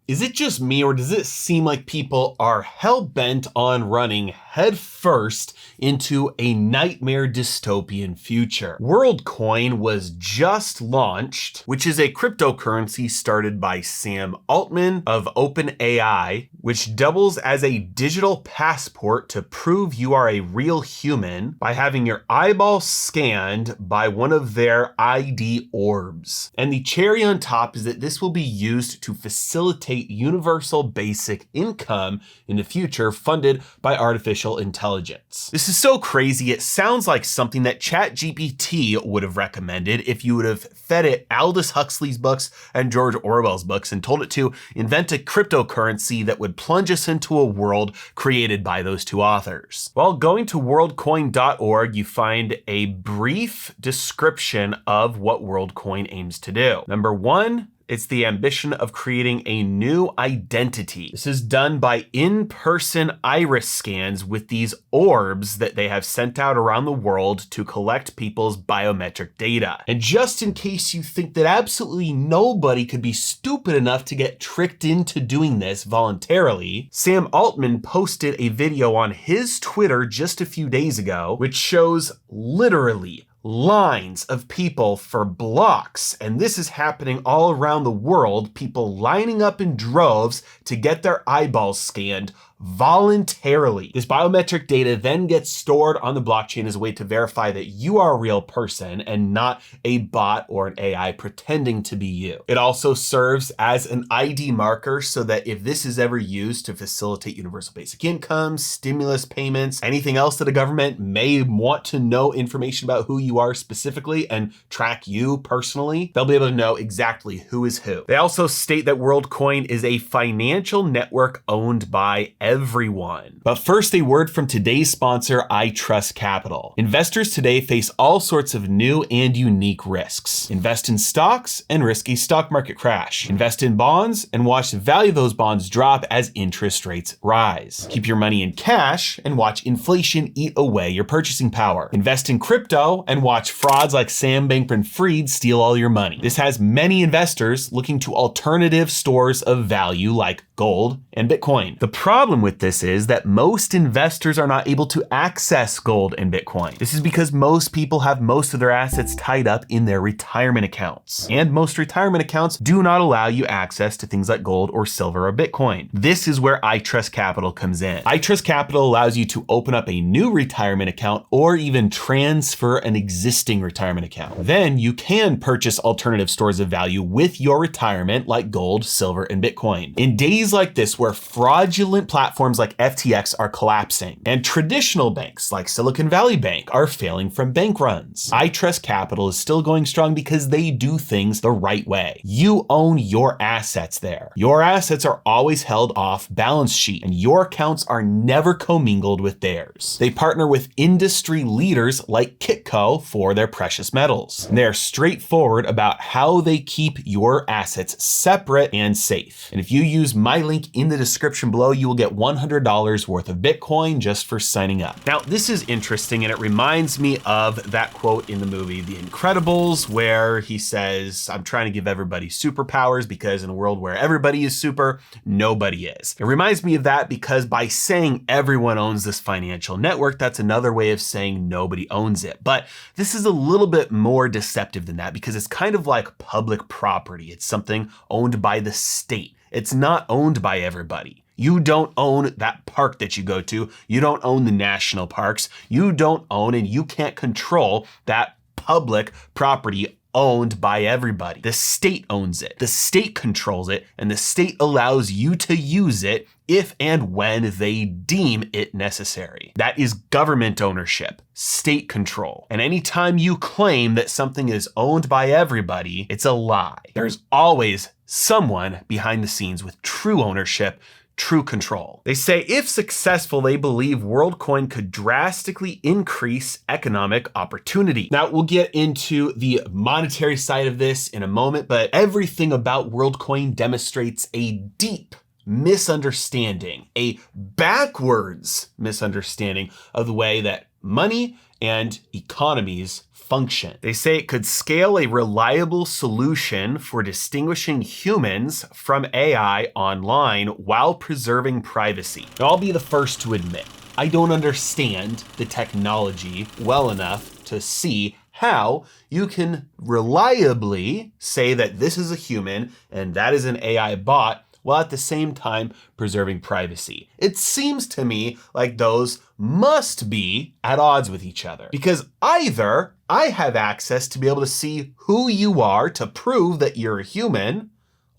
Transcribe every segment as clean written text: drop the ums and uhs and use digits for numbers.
Is it just me, or does it seem like people are hell-bent on running headfirst into a nightmare dystopian future? Worldcoin was just launched, which is a cryptocurrency started by Sam Altman of OpenAI, which doubles as a digital passport to prove you are a real human by having your eyeball scanned by one of their ID orbs. And the cherry on top is that this will be used to facilitate universal basic income in the future funded by artificial intelligence. This is so crazy, it sounds like something that ChatGPT would have recommended if you would have fed it Aldous Huxley's books and George Orwell's books and told it to invent a cryptocurrency that would plunge us into a world created by those two authors. While going to worldcoin.org, you find a brief description of what Worldcoin aims to do. Number one, it's the ambition of creating a new identity. This is done by in-person iris scans with these orbs that they have sent out around the world to collect people's biometric data. And just in case you think that absolutely nobody could be stupid enough to get tricked into doing this voluntarily, Sam Altman posted a video on his Twitter just a few days ago, which shows literally lines of people for blocks. And this is happening all around the world, people lining up in droves to get their eyeballs scanned voluntarily. This biometric data then gets stored on the blockchain as a way to verify that you are a real person and not a bot or an AI pretending to be you. It also serves as an ID marker so that if this is ever used to facilitate universal basic income, stimulus payments, anything else that a government may want to know information about who you are specifically and track you personally, they'll be able to know exactly who is who. They also state that Worldcoin is a financial network owned by everyone. But first, a word from today's sponsor, I Trust Capital. Investors today face all sorts of new and unique risks. Invest in stocks and risk a stock market crash. Invest in bonds and watch the value of those bonds drop as interest rates rise. Keep your money in cash and watch inflation eat away your purchasing power. Invest in crypto and watch frauds like Sam Bankman-Fried steal all your money. This has many investors looking to alternative stores of value like gold and Bitcoin. The problem with this is that most investors are not able to access gold and Bitcoin. This is because most people have most of their assets tied up in their retirement accounts. And most retirement accounts do not allow you access to things like gold or silver or Bitcoin. This is where I Trust Capital comes in. I Trust Capital allows you to open up a new retirement account or even transfer an existing retirement account. Then you can purchase alternative stores of value with your retirement like gold, silver, and Bitcoin. In days like this where fraudulent platforms like FTX are collapsing and traditional banks like Silicon Valley Bank are failing from bank runs, I Trust Capital is still going strong because they do things the right way. You own your assets there. Your assets are always held off balance sheet and your accounts are never commingled with theirs. They partner with industry leaders like Kitco for their precious metals. And they're straightforward about how they keep your assets separate and safe. And if you use my link in the description below, you will get $100 worth of Bitcoin just for signing up. Now, this is interesting and it reminds me of that quote in the movie The Incredibles where he says, I'm trying to give everybody superpowers because in a world where everybody is super, nobody is. It reminds me of that because by saying everyone owns this financial network, that's another way of saying nobody owns it. But this is a little bit more deceptive than that because it's kind of like public property. It's something owned by the state. It's not owned by everybody. You don't own that park that you go to. You don't own the national parks. You don't own and you can't control that public property owned by everybody. The state owns it. The state controls it, and the state allows you to use it if and when they deem it necessary. That is government ownership, state control. And anytime you claim that something is owned by everybody, it's a lie. There's always someone behind the scenes with true ownership, true control. They say if successful, they believe Worldcoin could drastically increase economic opportunity. Now, we'll get into the monetary side of this in a moment, but everything about Worldcoin demonstrates a deep misunderstanding, a backwards misunderstanding of the way that money and economies function. They say it could scale a reliable solution for distinguishing humans from AI online while preserving privacy. Now, I'll be the first to admit, I don't understand the technology well enough to see how you can reliably say that this is a human and that is an AI bot while at the same time preserving privacy. It seems to me like those must be at odds with each other, because either I have access to be able to see who you are to prove that you're a human,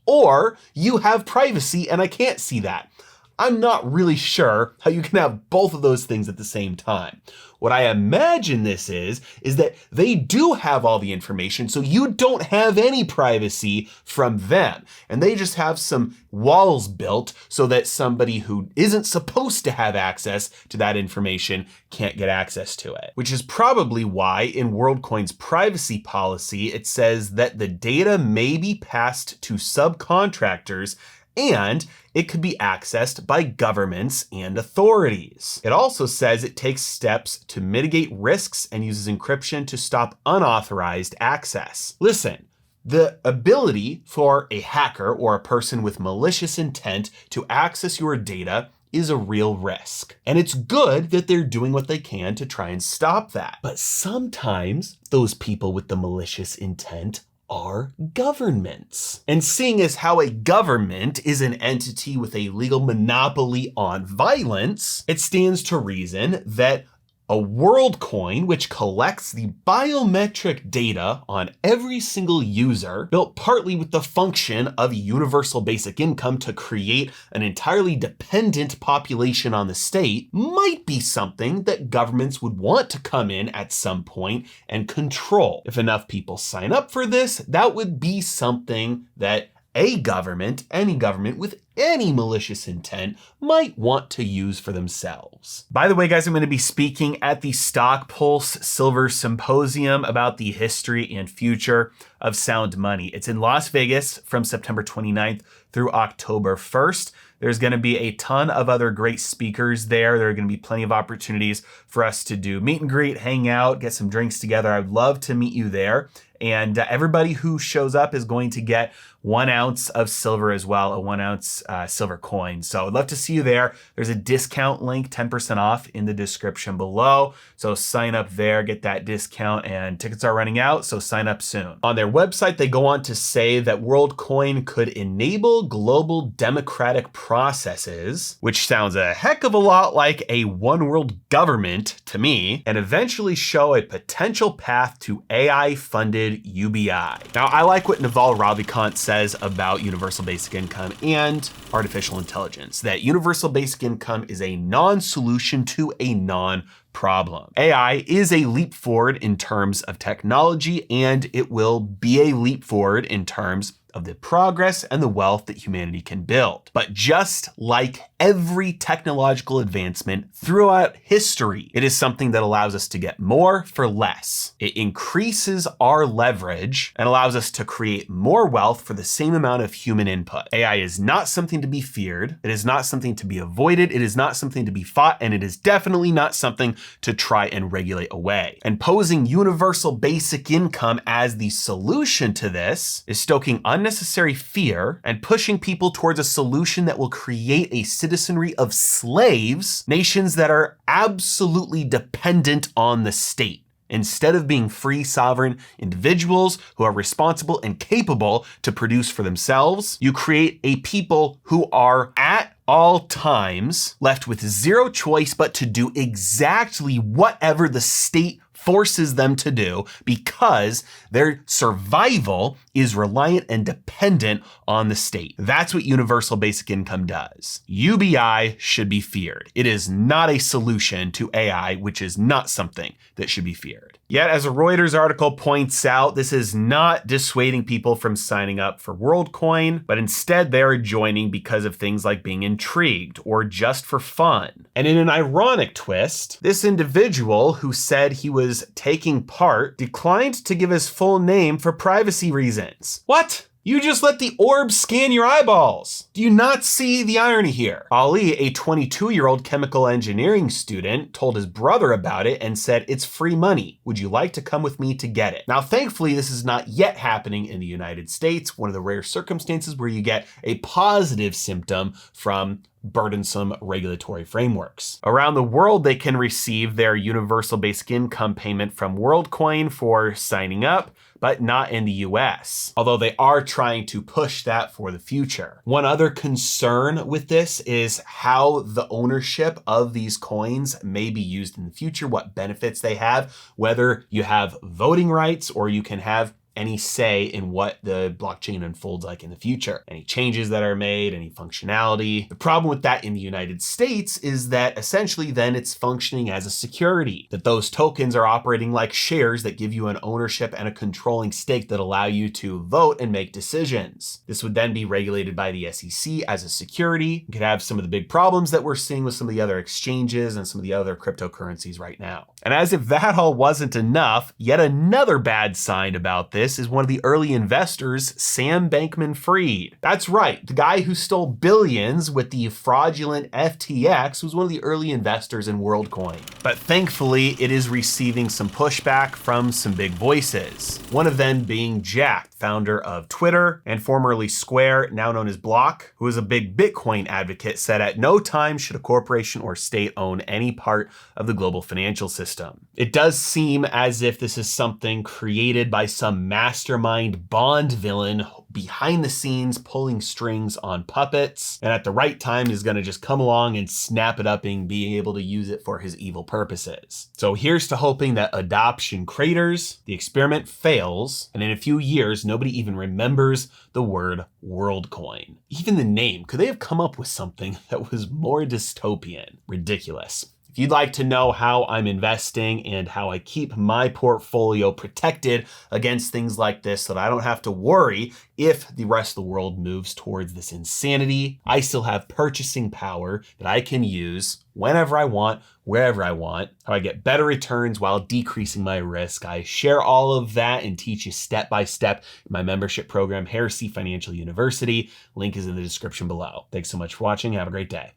or you have privacy and I can't see that. I'm not really sure how you can have both of those things at the same time. What I imagine this is that they do have all the information, so you don't have any privacy from them. And they just have some walls built so that somebody who isn't supposed to have access to that information can't get access to it. Which is probably why in Worldcoin's privacy policy, it says that the data may be passed to subcontractors and it could be accessed by governments and authorities. It also says it takes steps to mitigate risks and uses encryption to stop unauthorized access. Listen, the ability for a hacker or a person with malicious intent to access your data is a real risk. And it's good that they're doing what they can to try and stop that. But sometimes those people with the malicious intent are governments. And seeing as how a government is an entity with a legal monopoly on violence, it stands to reason that a Worldcoin, which collects the biometric data on every single user, built partly with the function of universal basic income to create an entirely dependent population on the state, might be something that governments would want to come in at some point and control. If enough people sign up for this, that would be something that a government, any government with any malicious intent, might want to use for themselves. By the way, guys, I'm going to be speaking at the Stock Pulse Silver Symposium about the history and future of sound money. It's in Las Vegas from September 29th through October 1st. There's going to be a ton of other great speakers there. There are going to be plenty of opportunities for us to do meet and greet, hang out, get some drinks together. I'd love to meet you there. And everybody who shows up is going to get 1 ounce of silver as well, a 1 ounce silver coin. So I'd love to see you there. There's a discount link, 10% off in the description below. So sign up there, get that discount, and tickets are running out, so sign up soon. On their website, they go on to say that Worldcoin could enable global democratic processes, which sounds a heck of a lot like a one world government to me, and eventually show a potential path to AI-funded UBI. Now, I like what Naval Ravikant says about universal basic income and artificial intelligence, that universal basic income is a non-solution to a non-problem. AI is a leap forward in terms of technology, and it will be a leap forward in terms of the progress and the wealth that humanity can build. But just like every technological advancement throughout history, it is something that allows us to get more for less. It increases our leverage and allows us to create more wealth for the same amount of human input. AI is not something to be feared. It is not something to be avoided. It is not something to be fought, and it is definitely not something to try and regulate away. And posing universal basic income as the solution to this is stoking unnecessary fear and pushing people towards a solution that will create a citizenry of slaves, nations that are absolutely dependent on the state. Instead of being free, sovereign individuals who are responsible and capable to produce for themselves, you create a people who are at all times left with zero choice but to do exactly whatever the state forces them to do, because their survival is reliant and dependent on the state. That's what universal basic income does. UBI should be feared. It is not a solution to AI, which is not something that should be feared. Yet, as a Reuters article points out, this is not dissuading people from signing up for Worldcoin, but instead they are joining because of things like being intrigued or just for fun. And in an ironic twist, this individual who said he was taking part declined to give his full name for privacy reasons. What? You just let the orbs scan your eyeballs. Do you not see the irony here? Ali, a 22-year-old chemical engineering student, told his brother about it and said, "It's free money. Would you like to come with me to get it?" Now, thankfully, this is not yet happening in the United States, one of the rare circumstances where you get a positive symptom from burdensome regulatory frameworks. Around the world, they can receive their universal basic income payment from Worldcoin for signing up, but not in the US, although they are trying to push that for the future. One other concern with this is how the ownership of these coins may be used in the future, what benefits they have, whether you have voting rights or you can have any say in what the blockchain unfolds like in the future. Any changes that are made, any functionality. The problem with that in the United States is that essentially then it's functioning as a security, that those tokens are operating like shares that give you an ownership and a controlling stake that allow you to vote and make decisions. This would then be regulated by the SEC as a security. You could have some of the big problems that we're seeing with some of the other exchanges and some of the other cryptocurrencies right now. And as if that all wasn't enough, yet another bad sign about this is one of the early investors, Sam Bankman-Fried. That's right, the guy who stole billions with the fraudulent FTX was one of the early investors in Worldcoin. But thankfully, it is receiving some pushback from some big voices. One of them being Jack, founder of Twitter and formerly Square, now known as Block, who is a big Bitcoin advocate, said at no time should a corporation or state own any part of the global financial system. It does seem as if this is something created by some mastermind Bond villain behind the scenes pulling strings on puppets, and at the right time is going to just come along and snap it up and being able to use it for his evil purposes. So here's to hoping that adoption craters, the experiment fails, and in a few years nobody even remembers the word Worldcoin. Even the name, could they have come up with something that was more dystopian? Ridiculous. If you'd like to know how I'm investing and how I keep my portfolio protected against things like this so that I don't have to worry if the rest of the world moves towards this insanity, I still have purchasing power that I can use whenever I want, wherever I want, how I get better returns while decreasing my risk. I share all of that and teach you step by step in my membership program, Heresy Financial University. Link is in the description below. Thanks so much for watching. Have a great day.